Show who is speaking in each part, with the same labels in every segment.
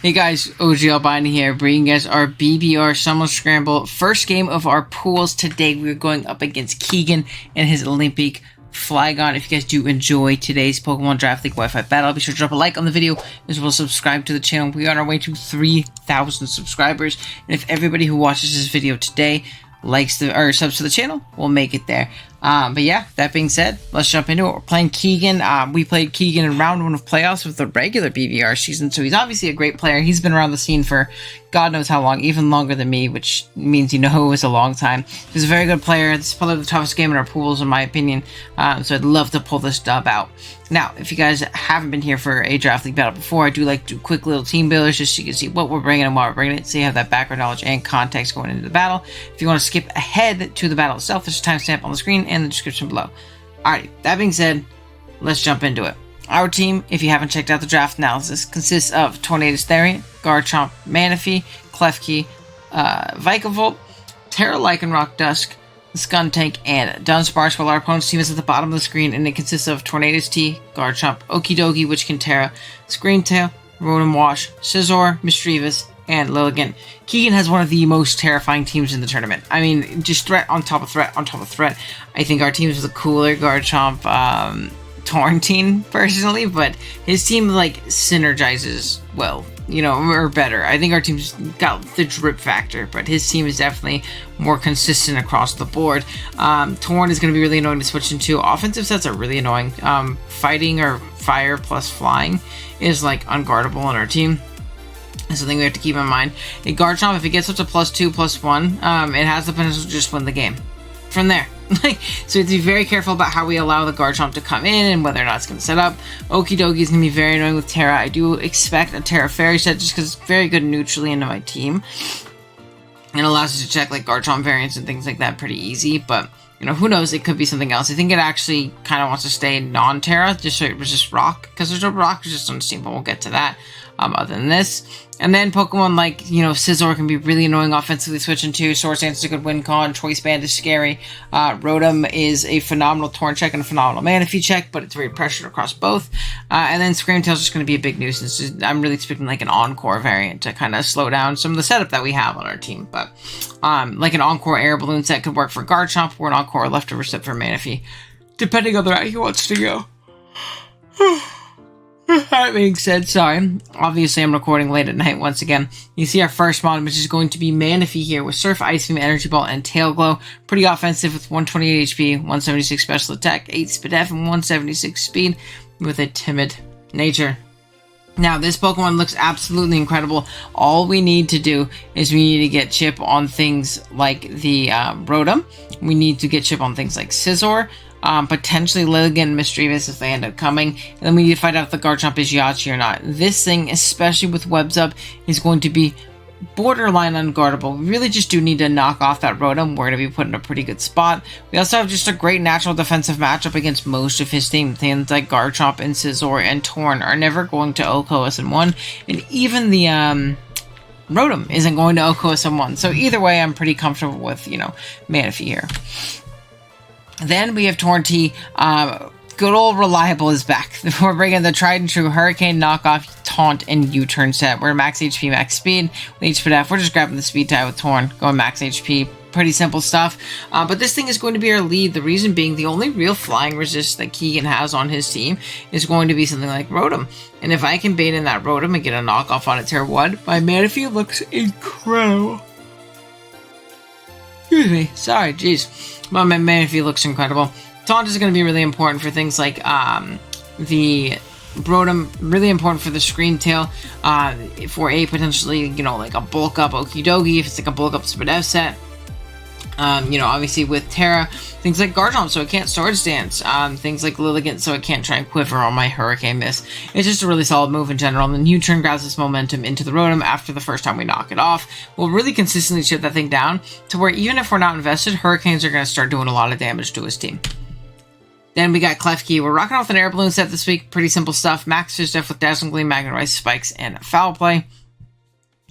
Speaker 1: Hey guys, OGalbina here, bringing you guys our BBR Summer Scramble first game of our pools. Today we're going up against Keegan and his Olympic Flygon. If you guys do enjoy today's Pokemon Draft League Wi-Fi battle, be sure to drop a like on the video as well as subscribe to the channel. We are on our way to 3,000 subscribers, and if everybody who watches this video today likes or subs to the channel, we'll make it there. But yeah, that being said, let's jump into it. We're playing Keegan. We played Keegan in round 1 of playoffs with the regular BBR season, so he's obviously a great player. He's been around the scene for God knows how long, even longer than me, which means it was a long time. He's a very good player. This is probably the toughest game in our pools, in my opinion, so I'd love to pull this dub out. Now, if you guys haven't been here for a Draft League battle before, I do like to do quick little team builders just so you can see what we're bringing and why we're bringing it, so you have that background knowledge and context going into the battle. If you want to skip ahead to the battle itself, there's a timestamp on the screen and the description below. Alright, that being said, let's jump into it. Our team, if you haven't checked out the draft analysis, consists of Tornadus Therian, Garchomp, Manaphy, Klefki, Vikavolt, Tera, Lycanroc Dusk, Skuntank, and Dunsparce, while our opponent's team is at the bottom of the screen, and it consists of Tornadus T, Garchomp, Okidogi, which can Tera, Screamtail, Rotom Wash, Scizor, Misdreavus, and Lilligant. Keegan has one of the most terrifying teams in the tournament. I mean, just threat on top of threat on top of threat. I think our team's the cooler Garchomp Torrentine, personally, but his team, like, synergizes well, or better. I think our team's got the drip factor, but his team is definitely more consistent across the board. Torn is going to be really annoying to switch into. Offensive sets are really annoying. Fighting or fire plus flying is, like, unguardable on our team. That's something we have to keep in mind. A Garchomp, if it gets up to +2, +1, it has the potential to just win the game from there. So we have to be very careful about how we allow the Garchomp to come in and whether or not it's going to set up. Okidogi is going to be very annoying with Tera. I do expect a Tera Fairy set just because it's very good neutrally into my team. It allows us to check like Garchomp variants and things like that pretty easy, but who knows, it could be something else. I think it actually kind of wants to stay non-Tera just so it resists Rock, because there's no Rock resistance team, but we'll get to that other than this. And then Pokemon like, Scizor can be really annoying offensively switching to. Swords Dance is a good win con. Choice Band is scary. Rotom is a phenomenal Torn check and a phenomenal Manaphy check, but it's very pressured across both. And then Screamtail is just going to be a big nuisance. I'm really expecting like an Encore variant to kind of slow down some of the setup that we have on our team. But like an Encore Air Balloon set could work for Garchomp, or an Encore Leftover set for Manaphy, depending on the route he wants to go. That being said, sorry, obviously I'm recording late at night once again. You see our first mod, which is going to be Manaphy here with Surf, Ice Beam, Energy Ball, and Tail Glow. Pretty offensive with 128 HP, 176 special attack, 8 speed F, and 176 speed with a timid nature. Now, this Pokemon looks absolutely incredible. All we need to do is we need to get Chip on things like the Rotom. We need to get Chip on things like Scizor. Potentially Lilligant and Misdreavus if they end up coming, and then we need to find out if the Garchomp is Yachi or not. This thing, especially with Webs up, is going to be borderline unguardable. We really just do need to knock off that Rotom. We're going to be put in a pretty good spot. We also have just a great natural defensive matchup against most of his team. Things like Garchomp and Scizor and Torn are never going to OHKO us in one, and even the Rotom isn't going to OHKO us in one. So either way, I'm pretty comfortable with, Manaphy here. Then we have Torn T. Good old Reliable is back. We're bringing the tried and true Hurricane, Knockoff, Taunt, and U-Turn set. We're max HP, max speed. With HPF, we're just grabbing the speed tie with Torn, going max HP. Pretty simple stuff. But this thing is going to be our lead. The reason being, the only real flying resist that Keegan has on his team is going to be something like Rotom. And if I can bait in that Rotom and get a knockoff on its Tier 1, my Manaphy looks incredible. Excuse me. Sorry, jeez. But my Manaphy looks incredible. Taunt is going to be really important for things like the Rotom, really important for the Screamtail, for a potentially, like a bulk up Okidogi, if it's like a bulk up Spadef set. Obviously with Tera, things like Garchomp, so it can't Swords Dance, things like Lilligant, so it can't try and Quiver on my Hurricane Miss. It's just a really solid move in general, and then U-Turn grabs this momentum into the Rotom after the first time we knock it off. We'll really consistently chip that thing down to where even if we're not invested, Hurricanes are going to start doing a lot of damage to his team. Then we got Klefki. We're rocking off an Air Balloon set this week. Pretty simple stuff. Max Fish Def with Dazzling Gleam, Magnet Ice, Spikes, and Foul Play.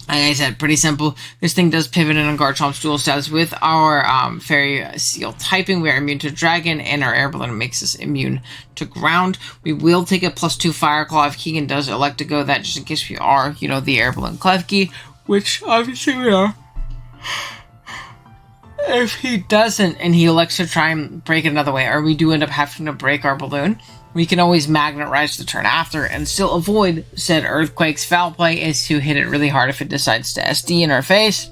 Speaker 1: Like I said, pretty simple. This thing does pivot in on Garchomp's dual status with our Fairy Seal typing. We are immune to Dragon, and our Air Balloon makes us immune to Ground. We will take a +2 Fire Claw if Keegan does elect to go that, just in case we are, you know, the Air Balloon Klefki, which obviously we are. If he doesn't, and he elects to try and break it another way, or we do end up having to break our balloon, we can always Magnet Rise the turn after and still avoid said Earthquake's foul play is to hit it really hard if it decides to SD in our face.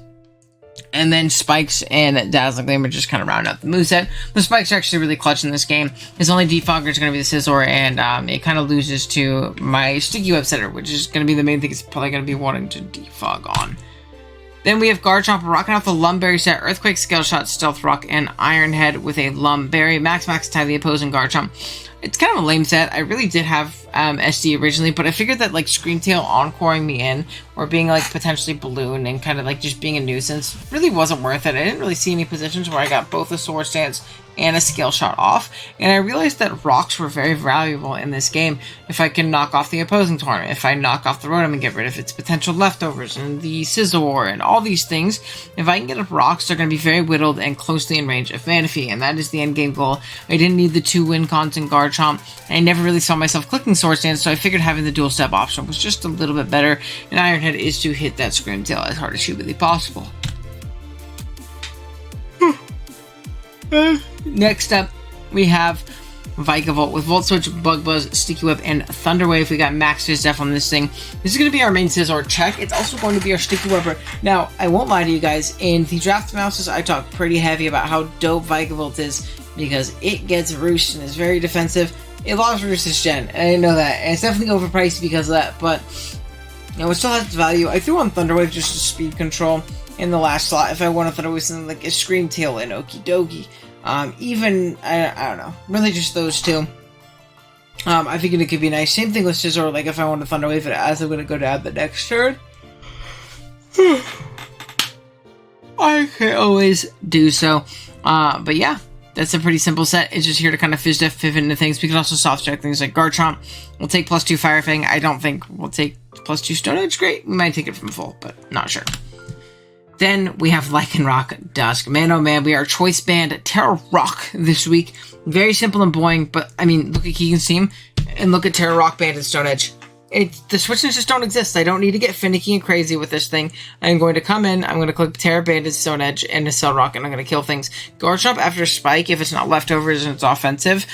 Speaker 1: And then Spikes and Dazzling Gleam are just kind of round out the moveset. The Spikes are actually really clutch in this game. His only defogger is going to be the Scizor, and it kind of loses to my Sticky Web Setter, which is going to be the main thing it's probably going to be wanting to defog on. Then we have Garchomp rocking out the Lumberry set, Earthquake, Scale Shot, Stealth Rock, and Iron Head with a Lumberry. Max tie the opposing Garchomp. It's kind of a lame set. I really did have SD originally, but I figured that like Screamtail encoring me in, or being like potentially Balloon and kind of like just being a nuisance, really wasn't worth it. I didn't really see any positions where I got both a Sword Stance and a Scale Shot off, and I realized that rocks were very valuable in this game if I can knock off the opposing Tornament, if I knock off the Rotom and get rid of its potential leftovers, and the Scizor, and all these things. If I can get up rocks, they're going to be very whittled and closely in range of Manaphy, and that is the end game goal. I didn't need the 2 win cons in Garchomp, and I never really saw myself clicking Sword Stance, so I figured having the dual step option was just a little bit better, and Iron Head is to hit that Screamtail as hard as humanly possible. Next up, we have Vikavolt with Volt Switch, Bug Buzz, Sticky Web, and Thunder Wave. We got Max Def on this thing. This is going to be our main Scizor check. It's also going to be our Sticky Webber. Now, I won't lie to you guys, in the Draft Mouses, I talk pretty heavy about how dope Vikavolt is because it gets Roost and is very defensive. It lost Roost this gen, and I didn't know that. And it's definitely overpriced because of that, but you know, it still has its value. I threw on Thunder Wave just to speed control in the last slot if I want to Thunder Wave something like a Screamtail and Okidogi. Even, I don't know, really just those two. I figured it could be nice. Same thing with Scizor, like if I want to Thunder Wave it as I'm going to go down the next turn. I can always do so. But yeah, that's a pretty simple set. It's just here to kind of Fizz Def pivot into things. We can also soft check things like Garchomp. We'll take +2 Fire Fang. I don't think we'll take +2 Stone Edge. Great. We might take it from full, but not sure. Then we have Lycanroc Dusk. Man, oh man, we are choice banned Tera Rock this week. Very simple and boring, but I mean, look at Keegan's team and look at Tera Rock banned and Stone Edge. The switches just don't exist. I don't need to get finicky and crazy with this thing. I'm going to come in, I'm going to click Tera Banded, Stone Edge, and a Cell Rock, and I'm going to kill things. Garchomp after Spike, if it's not leftovers and it's offensive,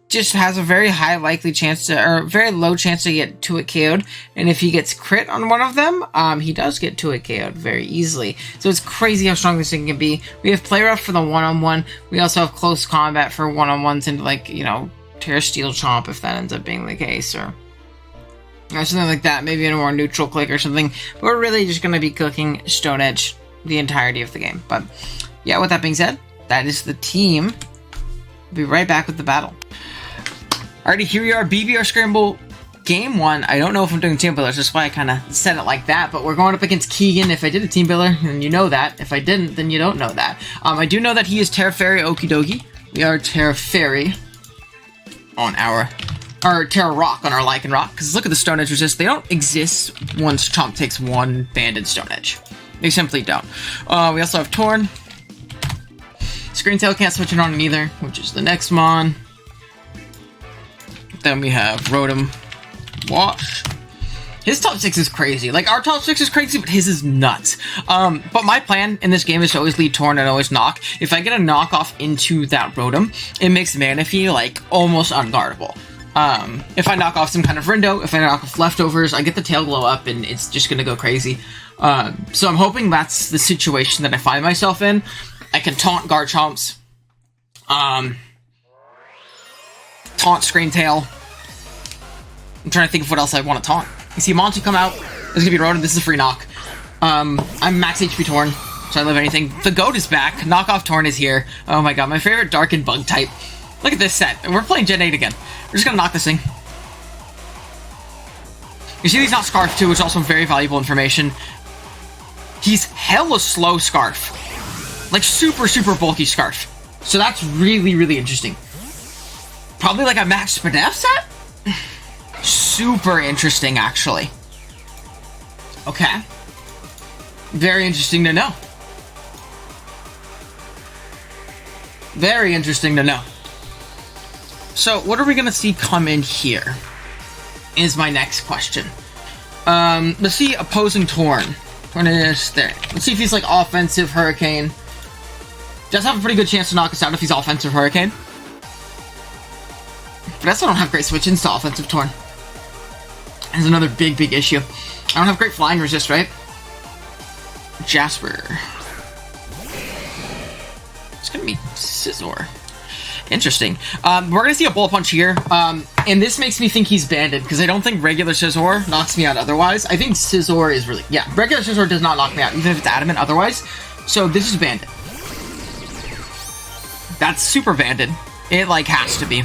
Speaker 1: just has a very high likely chance to, or very low chance to get 2-hit KO'd, and if he gets crit on one of them, he does get 2-hit KO'd very easily. So it's crazy how strong this thing can be. We have Play Rough for the one-on-one. We also have Close Combat for one-on-ones into, like, you know, Tera Steel Chomp if that ends up being the case, or something like that, maybe in a more neutral click or something. But we're really just going to be cooking Stone Edge the entirety of the game. But yeah, with that being said, that is the team. We'll be right back with the battle. Alrighty, here we are, BBR Scramble Game 1. I don't know if I'm doing Team Builders, that's why I kind of said it like that, but we're going up against Keegan. If I did a Team Builder, then you know that. If I didn't, then you don't know that. I do know that he is Tera Fairy Okidogi. We are Tera Fairy on our, or Tera Rock on our Lycanroc, because look at the Stone Edge resist. They don't exist once Chomp takes one banded Stone Edge. They simply don't. We also have Torn. Screamtail can't switch it on either, which is the next Mon. Then we have Rotom Wash. His top 6 is crazy. Like, our top 6 is crazy, but his is nuts. But my plan in this game is to always lead Torn and always knock. If I get a knockoff into that Rotom, it makes Manaphy, like, almost unguardable. If I knock off some kind of Rindo, if I knock off leftovers, I get the tail glow up, and it's just gonna go crazy. So I'm hoping that's the situation that I find myself in. I can taunt Garchomps. Taunt Screamtail. I'm trying to think of what else I want to taunt. You see Monty come out. This is gonna be Rotom. This is a free knock. I'm max HP Torn, so I live anything. The GOAT is back. Knockoff Torn is here. Oh my god, my favorite Dark and Bug type. Look at this set. We're playing Gen 8 again. We're just gonna knock this thing. You see he's not Scarf too, which is also very valuable information. He's hella slow Scarf. Like super, super bulky Scarf. So that's really, really interesting. Probably like a max Spadef set? Super interesting, actually. Okay. Very interesting to know. Very interesting to know. So, what are we going to see come in here? Is my next question. Let's see opposing Torn. Torn is there. Let's see if he's like offensive Hurricane. Does have a pretty good chance to knock us out if he's offensive Hurricane. But I also don't have great switch-ins to offensive Torn. That's another big issue. I don't have great flying resist, right? Jasper. It's gonna be Scizor. Interesting. We're gonna see a Bullet Punch here. And this makes me think he's banded, because I don't think regular Scizor knocks me out otherwise. I think Scizor is really... Yeah, regular Scizor does not knock me out, even if it's adamant otherwise. So this is banded. That's super banded. It, like, has to be.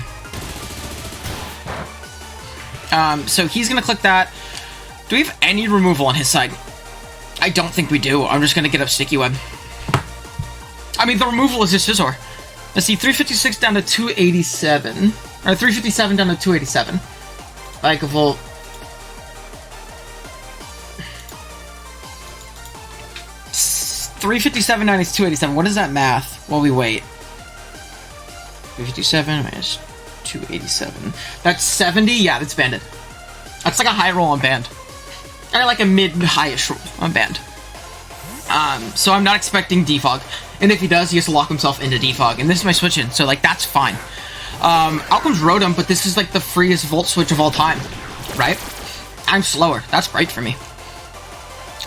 Speaker 1: So he's gonna click that. Do we have any removal on his side? I don't think we do. I'm just gonna get up Sticky Web. I mean, the removal is just Scizor. Let's see, 356 down to 287. Or 357 down to 287. Like a volt. $357 minus 287. What is that math? While we wait. 357 minus 287. That's 70? Yeah, that's banded. That's like a high roll on band. Or like a mid-highish roll on band. So I'm not expecting Defog. And if he does, he has to lock himself into Defog. And this is my switch-in, so like that's fine. Out comes Rotom, but this is like the freest Volt switch of all time. Right? I'm slower. That's great for me.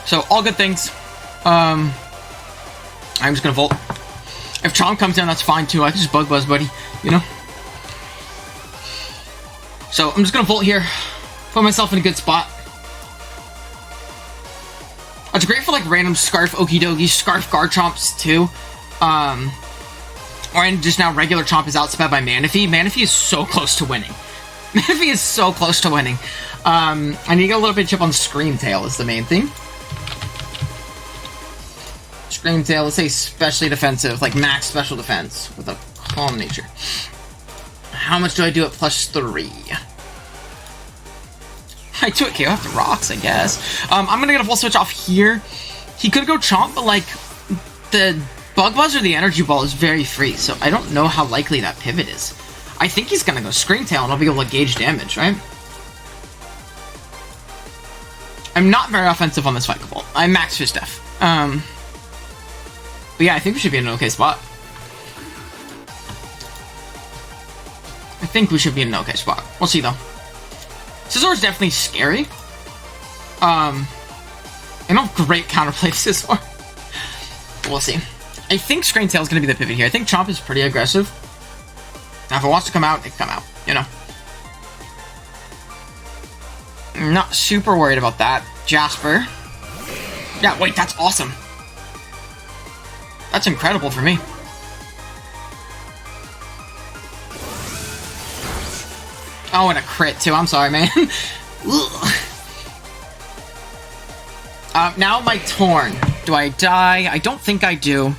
Speaker 1: So all good things. I'm just gonna Volt. If Chomp comes down, that's fine too. I can just Bug Buzz, buddy. You know? So I'm just gonna Volt here. Put myself in a good spot. It's great for like random Scarf Okidogi, Scarf Garchomps too. And just now regular Chomp is outsped by Manaphy. Manaphy is so close to winning. Manaphy is so close to winning. I need to get a little bit of chip on Scream Tail is the main thing. Scream Tail, let's say especially defensive, like max special defense with a calm nature. How much do I do at +3? I do it KO after rocks, I guess. I'm gonna get a full switch off here. He could go Chomp, but like the Bug Buzz or the Energy Ball is very free, so I don't know how likely that pivot is. I think he's gonna go Scream Tail and I'll be able to gauge damage, right? I'm not very offensive on this Fight Ball. I'm max Fish Def. But yeah, I think we should be in an okay spot. I think we should be in an okay spot. We'll see though. Scizor is definitely scary. I don't have great counterplay to Scizor. We'll see. I think Screen Tail is going to be the pivot here. I think Chomp is pretty aggressive. Now, if it wants to come out, it can come out, you know. I'm not super worried about that. Jasper. Yeah, wait, that's awesome. That's incredible for me. Oh, and a crit, too. I'm sorry, man. Now my Torn. Do I die? I don't think I do.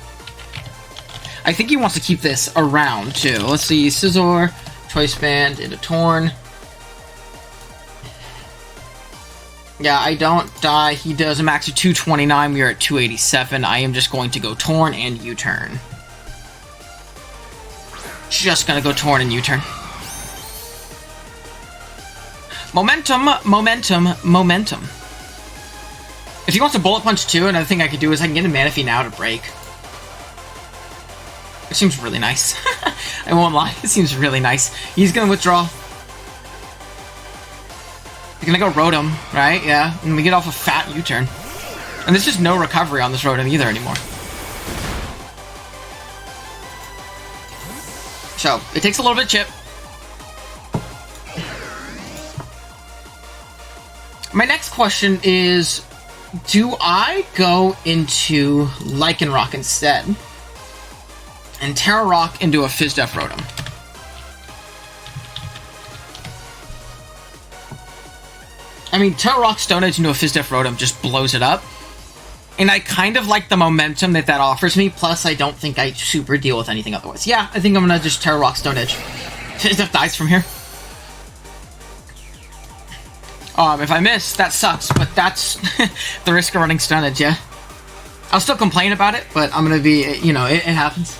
Speaker 1: I think he wants to keep this around, too. Let's see. Scizor, Choice Band, into Torn. Yeah, I don't die. He does a max of 229. We are at 287. I am just going to go Torn and U-turn. Just gonna go Torn and U-turn. Momentum, momentum, momentum. If he wants a Bullet Punch too, another thing I could do is I can get a Manaphy now to break. It seems really nice. I won't lie, it seems really nice. He's gonna withdraw. He's gonna go Rotom, right? Yeah, and we get off a fat U-turn. And there's just no recovery on this Rotom either anymore. So, it takes a little bit of chip. My next question is, do I go into Lycanroc instead and Tera Rock into a Fizdef Rotom? I mean, Tera Rock Stone Edge into a Fizdef Rotom just blows it up. And I kind of like the momentum that offers me, plus I don't think I super deal with anything otherwise. Yeah, I think I'm gonna just Tera Rock Stone Edge. Fizdef dies from here. If I miss, that sucks, but that's the risk of running Stone Edge, yeah? I'll still complain about it, but I'm gonna be, you know, it happens.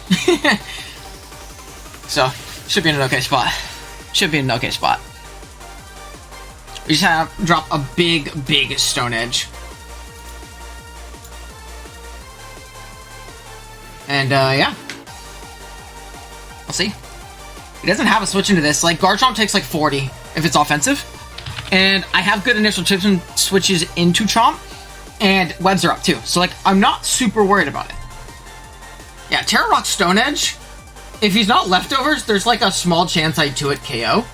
Speaker 1: So, should be in an okay spot. Should be in an okay spot. We just have drop a big Stone Edge. And, yeah. We'll see. He doesn't have a switch into this. Like, Garchomp takes like 40 if it's offensive. And I have good initial chips and switches into Chomp. And webs are up too. So, like, I'm not super worried about it. Yeah, Tera Rock Stone Edge. If he's not leftovers, there's like a small chance I 2-hit KO.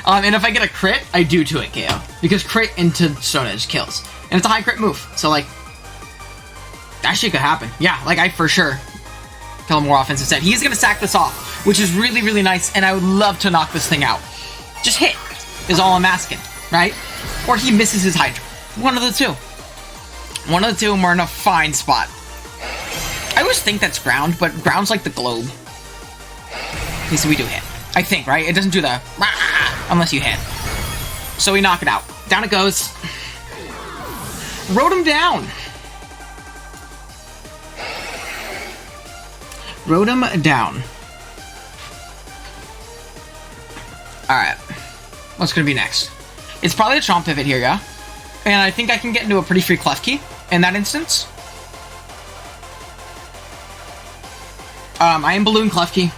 Speaker 1: And if I get a crit, I do 2-hit KO. Because crit into Stone Edge kills. And it's a high crit move. So, like, that shit could happen. Yeah, like, I for sure kill a more offensive set. He's going to sack this off, which is really nice. And I would love to knock this thing out. Just hit is all I'm asking, right? Or he misses his Hydra. One of the two. One of the two, and we're in a fine spot. I always think that's ground, but ground's like the globe. Okay, so we do hit. I think, right? It doesn't do the unless you hit. So we knock it out. Down it goes. Rode him down. Rode him down. Alright. What's gonna be next? It's probably a Chomp Pivot here, yeah? And I think I can get into a pretty free Klefki in that instance. I am Balloon Klefki.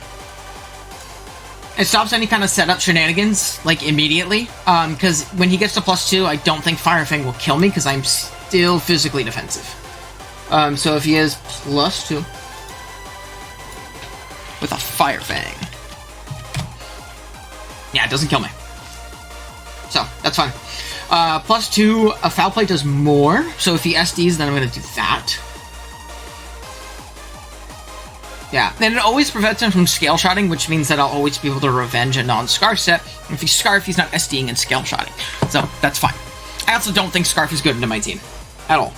Speaker 1: It stops any kind of setup shenanigans, like, immediately. Because when he gets to +2, I don't think Fire Fang will kill me, because I'm still physically defensive. So if he is +2 with a Fire Fang. Yeah, it doesn't kill me. So, that's fine. +2, a Foul Play does more. So if he SDs, then I'm going to do that. Yeah, and it always prevents him from Scale Shotting, which means that I'll always be able to revenge a non-Scarf set. If he's Scarf, he's not SDing and Scale Shotting. So, that's fine. I also don't think Scarf is good into my team. At all.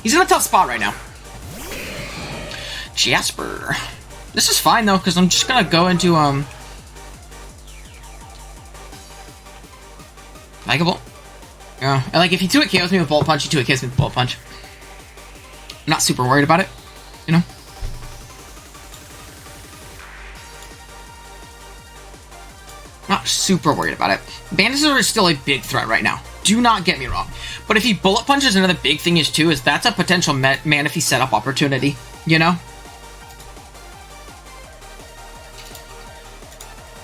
Speaker 1: He's in a tough spot right now. Jasper. This is fine, though, because I'm just going to go into, Likeable. Yeah. And, like, if he 2-hit KOs me with Bullet Punch, he 2-hit KOs me with Bullet Punch. I'm not super worried about it, you know? Not super worried about it. Bandages is still a big threat right now. Do not get me wrong. But if he Bullet Punches, another big thing is, too, is that's a potential Manaphy setup opportunity, you know?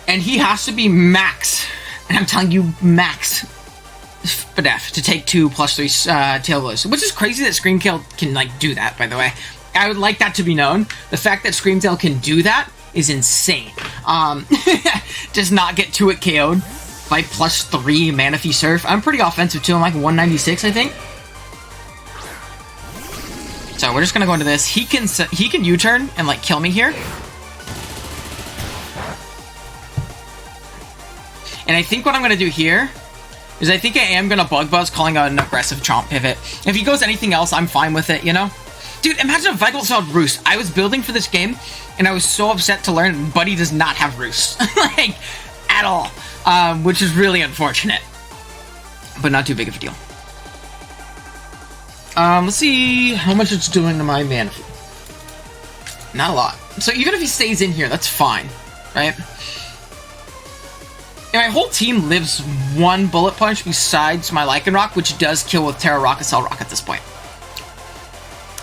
Speaker 1: And he has to be max. And I'm telling you, max Spadef to take 2 +3 Tail Blows. Which is crazy that Screamtail can, like, do that, by the way. I would like that to be known. The fact that Screamtail can do that is insane. Does not get 2-hit KO'd by +3 Manaphy Surf. I'm pretty offensive too. I'm like 196, I think. So we're just gonna go into this. He can U-turn and like kill me here. And I think what I'm gonna do here is I think I am gonna Bug Buzz, calling out an aggressive Chomp Pivot. If he goes anything else, I'm fine with it, you know? Dude, imagine if Vikavolt held Roost. I was building for this game, and I was so upset to learn Buddy does not have Roost. Like, at all. Which is really unfortunate. But not too big of a deal. Let's see how much it's doing to my Manaphy. Not a lot. So even if he stays in here, that's fine. Right? And my whole team lives 1 Bullet Punch besides my Lycanroc, which does kill with Tera Rock and Cell Rock at this point.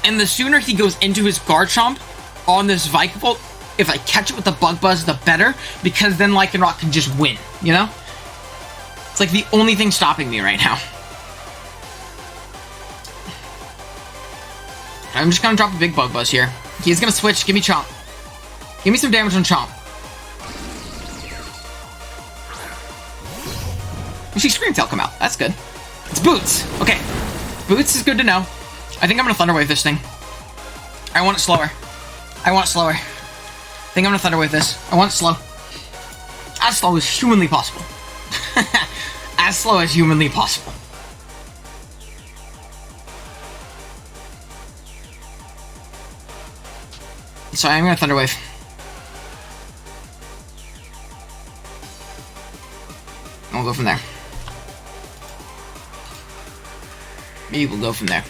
Speaker 1: And the sooner he goes into his Garchomp on this Vikavolt, if I catch it with the Bug Buzz, the better, because then Lycanroc can just win, you know? It's like the only thing stopping me right now. I'm just gonna drop a big Bug Buzz here. He's gonna switch, give me Chomp. Give me some damage on Chomp. You see Screamtail come out, that's good. It's Boots, okay. Boots is good to know. I think I'm gonna Thunder Wave this thing. I want it slower. I want it slower. I think I'm gonna Thunder Wave this. I want it slow. As slow as humanly possible. As slow as humanly possible. So I'm gonna Thunder Wave. And we'll go from there. Maybe we'll go from there.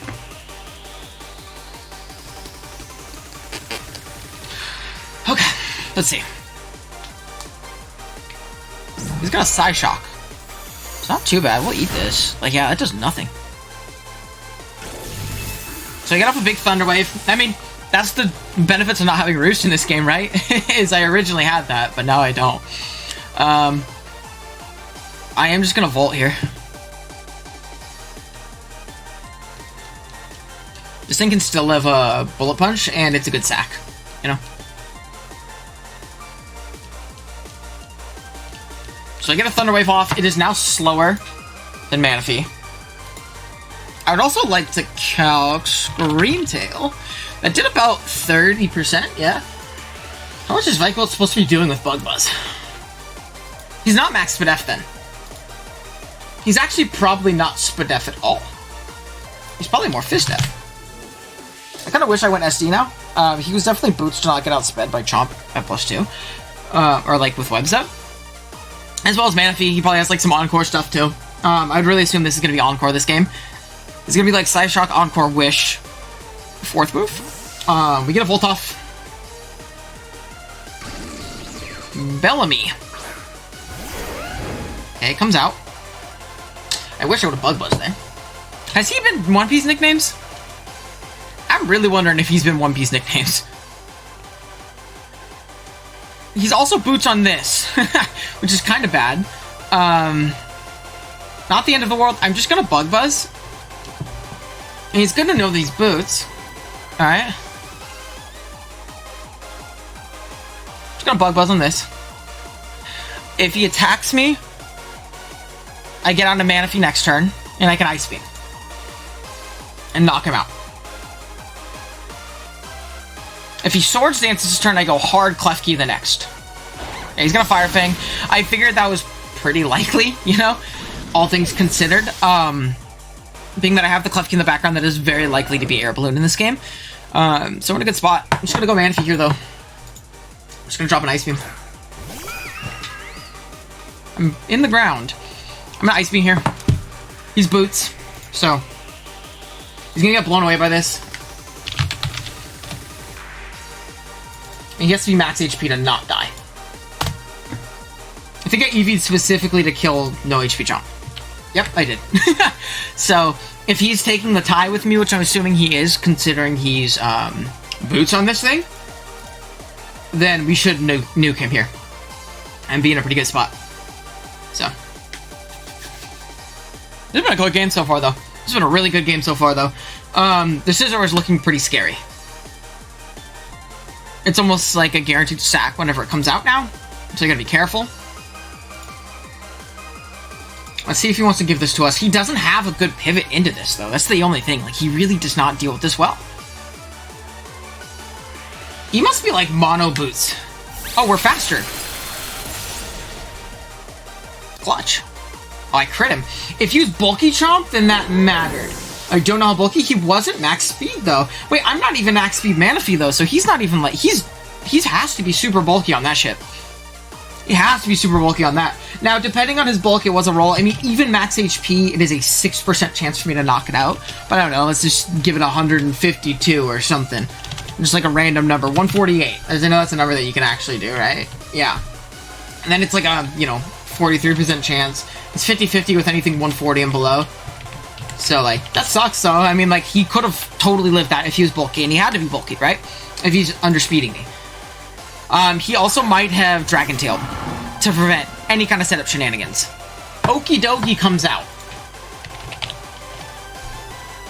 Speaker 1: Let's see. He's got a Psy Shock. It's not too bad. We'll eat this. Like, yeah, it does nothing. So I got off a big Thunder Wave. I mean, that's the benefits of not having Roost in this game, right? Is I originally had that, but now I don't. I am just gonna Volt here. This thing can still live a Bullet Punch, and it's a good sack, you know? So I get a Thunder Wave off. It is now slower than Manaphy. I would also like to calc Scream Tail. That did about 30%, yeah? How much is Vikebolt supposed to be doing with Bug Buzz? He's not max Spadef then. He's actually probably not Spadef at all. He's probably more Fizdef. I kind of wish I went SD now. He was definitely boots to not get outsped by Chomp at +2. Or like with Webs up. As well as Manaphy, he probably has like some Encore stuff too. I'd really assume this is going to be Encore this game. It's going to be like Psy Shock, Encore, Wish, 4th move. We get a Volt off. Bellamy. Okay, it comes out. I wish I would have Bug Buzzed there. Has he been One Piece nicknames? I'm really wondering if he's been One Piece nicknames. He's also boots on this, which is kind of bad. Not the end of the world. I'm just going to Bug Buzz. And he's good to know these boots. Alright. Just going to Bug Buzz on this. If he attacks me, I get onto Manaphy next turn, and I can Ice Beam. And knock him out. If he Swords Dances this turn, I go hard Klefki the next. Yeah, he's gonna Fire Fang. I figured that was pretty likely, you know? All things considered. Being that I have the Klefki in the background, that is very likely to be Air Balloon in this game. So we're in a good spot. I'm just gonna go Manaphy here, though. I'm just gonna drop an Ice Beam. I'm in the ground. I'm gonna Ice Beam here. He's boots, so he's gonna get blown away by this. And he has to be max HP to not die. I think I EV'd specifically to kill no HP Chomp. Yep, I did. So, if he's taking the tie with me, which I'm assuming he is, considering he's boots on this thing, then we should nuke him here. And be in a pretty good spot. So. This has been a good game so far, though. This has been a really good game so far, though. The Scizor is looking pretty scary. It's almost like a guaranteed sack whenever it comes out now. So you gotta be careful. Let's see if he wants to give this to us. He doesn't have a good pivot into this, though. That's the only thing. Like, he really does not deal with this well. He must be like mono boots. Oh, we're faster. Clutch. Oh, I crit him. If he was bulky Chomp, then that mattered. I don't know how bulky. He wasn't max speed, though. Wait, I'm not even max speed Manaphy, though, so he's not even like... He has to be super bulky on that shit. He has to be super bulky on that. Now, depending on his bulk, it was a roll. I mean, even max HP, it is a 6% chance for me to knock it out. But I don't know, let's just give it 152 or something. Just like a random number. 148. As I know that's a number that you can actually do, right? Yeah. And then it's like a, you know, 43% chance. It's 50-50 with anything 140 and below. So, like, that sucks, though. I mean, like, he could have totally lived that if he was bulky, and he had to be bulky, right? If he's underspeeding me. He also might have Dragon Tailed to prevent any kind of setup shenanigans. Okie dokie comes out.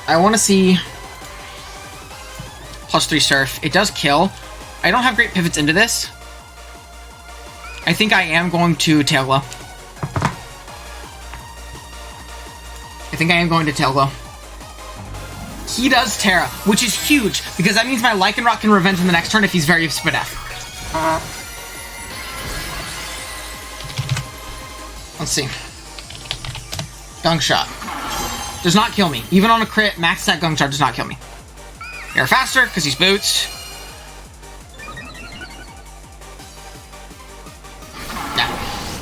Speaker 1: I want to see... +3 Surf. It does kill. I don't have great pivots into this. I think I am going to Tail Glow. He does Tera, which is huge, because that means my Lycanroc can revenge in the next turn if he's very Spadef. Let's see. Gunk Shot. Does not kill me. Even on a crit, max that Gunk Shot does not kill me. You're faster, because he's boots. Yeah.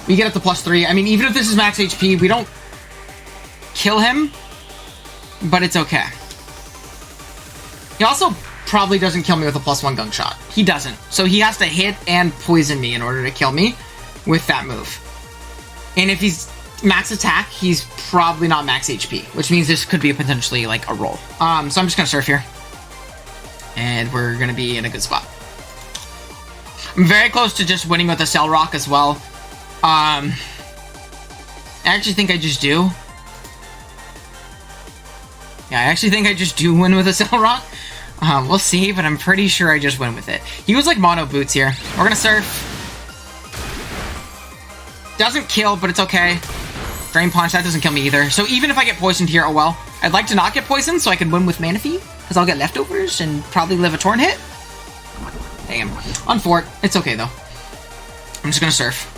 Speaker 1: We get up to +3. I mean, even if this is max HP, we don't kill him, but it's okay. He also probably doesn't kill me with a +1 gunk shot. He doesn't. So he has to hit and poison me in order to kill me with that move. And if he's max attack, he's probably not max HP, which means this could be potentially like a roll. So I'm just gonna surf here. And we're gonna be in a good spot. I'm very close to just winning with a Cell Rock as well. I actually think I just do. Yeah, I actually think I just do win with a Cell Rock. We'll see, but I'm pretty sure I just win with it. He was like mono boots here. We're gonna surf. Doesn't kill, but it's okay. Drain Punch, that doesn't kill me either. So even if I get poisoned here, oh well. I'd like to not get poisoned so I can win with Manaphy, because I'll get leftovers and probably live a Torn hit. Damn. On fort. It's okay, though. I'm just gonna surf.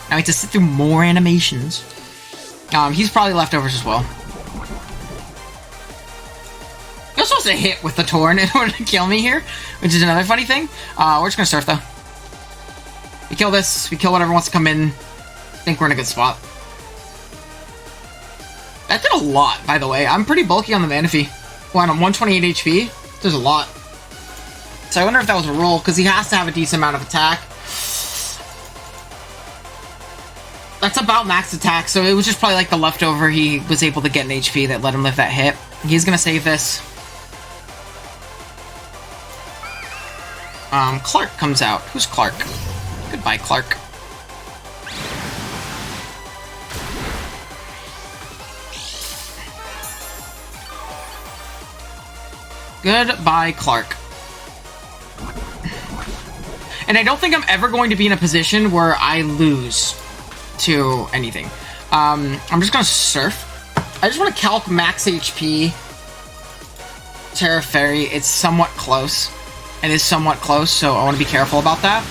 Speaker 1: Now I have to sit through more animations. He's probably leftovers as well. You're supposed to hit with the Torn in order to kill me here, which is another funny thing. We're just gonna surf, though. We kill this. We kill whatever wants to come in. I think we're in a good spot. That did a lot, by the way. I'm pretty bulky on the Manaphy. Well, I'm 128 HP. There's a lot. So I wonder if that was a roll, because he has to have a decent amount of attack. That's about max attack, so it was just probably like the leftover he was able to get an HP that let him live that hit. He's gonna save this. Clark comes out. Who's Clark? Goodbye, Clark. Goodbye, Clark. And I don't think I'm ever going to be in a position where I lose to anything. I'm just gonna surf. I just want to calc max HP. Tera Fairy, it's somewhat close. It is somewhat close, so I want to be careful about that.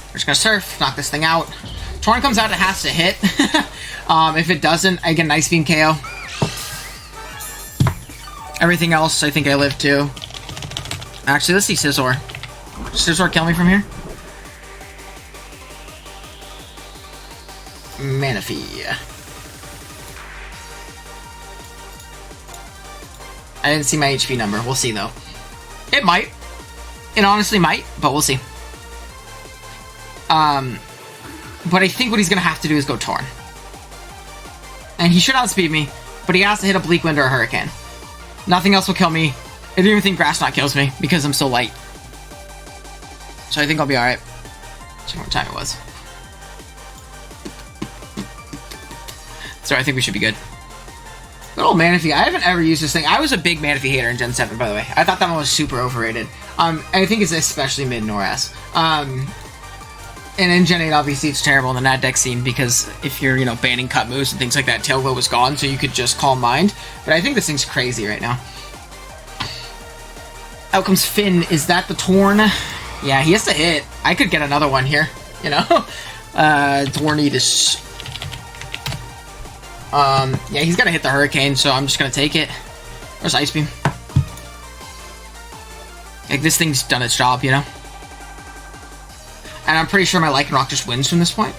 Speaker 1: We're just gonna surf, knock this thing out. Torn comes out, it has to hit. If it doesn't, I get an Ice Beam KO. Everything else, I think I live too. Actually, let's see Scizor. Scizor kill me from here? Manaphy. I didn't see my HP number. We'll see, though. It might. It honestly might, but we'll see. But I think what he's going to have to do is go Torn. And he should outspeed me, but he has to hit a Bleak Wind or a Hurricane. Nothing else will kill me. I don't even think Grass Knot kills me, because I'm so light. So I think I'll be alright. Check what time it was. So I think we should be good. Good old Manaphy. I haven't ever used this thing. I was a big Manaphy hater in Gen 7, by the way. I thought that one was super overrated. I think it's especially mid Noras. And in Gen 8, obviously, it's terrible in the Nat deck scene, because if you're, you know, banning cut moves and things like that, Tail Glow was gone, so you could just Calm Mind. But I think this thing's crazy right now. Out comes Finn. Is that the Torn? Yeah, he has to hit. I could get another one here, you know? Tornadus. Yeah, he's got to hit the Hurricane, so I'm just going to take it. There's Ice Beam. Like, this thing's done its job, you know? And I'm pretty sure my Lycanroc just wins from this point.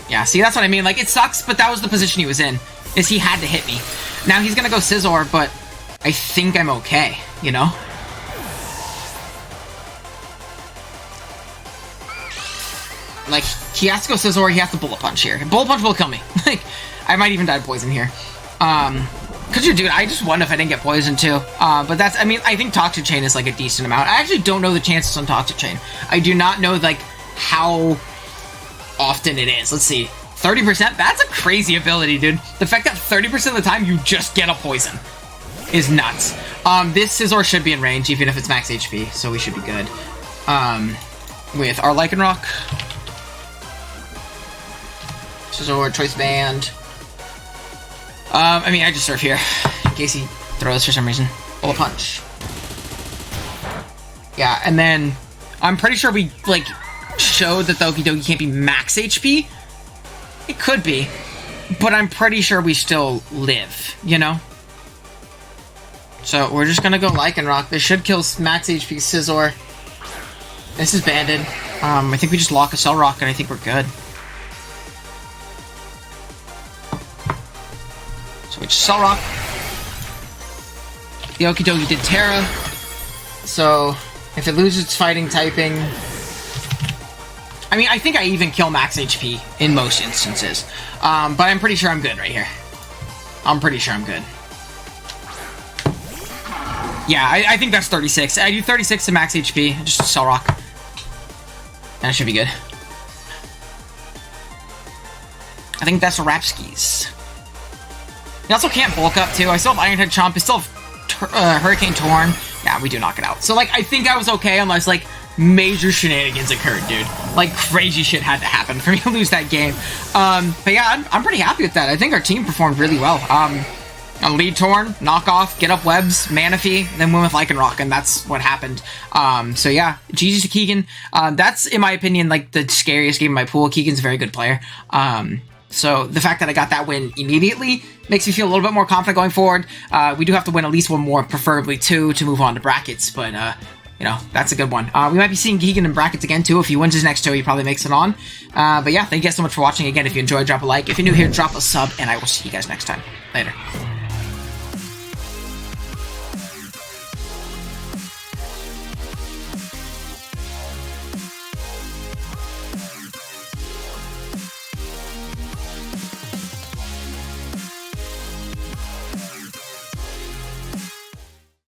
Speaker 1: Yeah, see, that's what I mean. Like, it sucks, but that was the position he was in. Is he had to hit me. Now he's going to go Scizor, but I think I'm okay, you know? Like, he has to go Scizor, he has to Bullet Punch here. Bullet Punch will kill me. Like, I might even die of poison here. Cause dude, I just won if I didn't get poisoned too. But that's, I mean, I think Toxic Chain is like a decent amount. I actually don't know the chances on Toxic Chain. I do not know, like, how often it is. Let's see. 30%? That's a crazy ability, dude. The fact that 30% of the time you just get a poison is nuts. This Scizor should be in range, even if it's max HP, so we should be good. With our Lycanroc. Scizor, Choice Band. I mean, I just surf here, in case he throws for some reason. Bullet Punch. Yeah, and then, I'm pretty sure we, like, showed that the Okidogi can't be max HP. It could be, but I'm pretty sure we still live, you know? So, we're just gonna go Lycanroc. This should kill max HP Scizor. This is banded. I think we just lock a Cell Rock, and I think we're good. Switch Cell Rock. The Okie Dokie did Tera. So, if it loses its fighting typing... I mean, I think I even kill max HP in most instances. But I'm pretty sure I'm good right here. I'm pretty sure I'm good. Yeah, I think that's 36. I do 36 to max HP, just Cell Rock. And it should be good. I think that's Rapskis. You also can't bulk up, too. I still have Iron Head Chomp. I still have Hurricane Torn. Yeah, we do knock it out. So, like, I think I was okay unless, like, major shenanigans occurred, dude. Like, crazy shit had to happen for me to lose that game. But yeah, I'm pretty happy with that. I think our team performed really well. Lead Torn, knock off, get up webs, Manaphy, then win with Lycanroc, and that's what happened. So yeah, GG's to Keegan. That's, in my opinion, like, the scariest game in my pool. Keegan's a very good player. So the fact that I got that win immediately makes me feel a little bit more confident going forward. We do have to win at least one more, preferably two, to move on to brackets, but, you know, that's a good one. We might be seeing Keegan in brackets again, too. If he wins his next two, he probably makes it on. But yeah, thank you guys so much for watching. Again, if you enjoyed, drop a like. If you're new here, drop a sub, and I will see you guys next time. Later.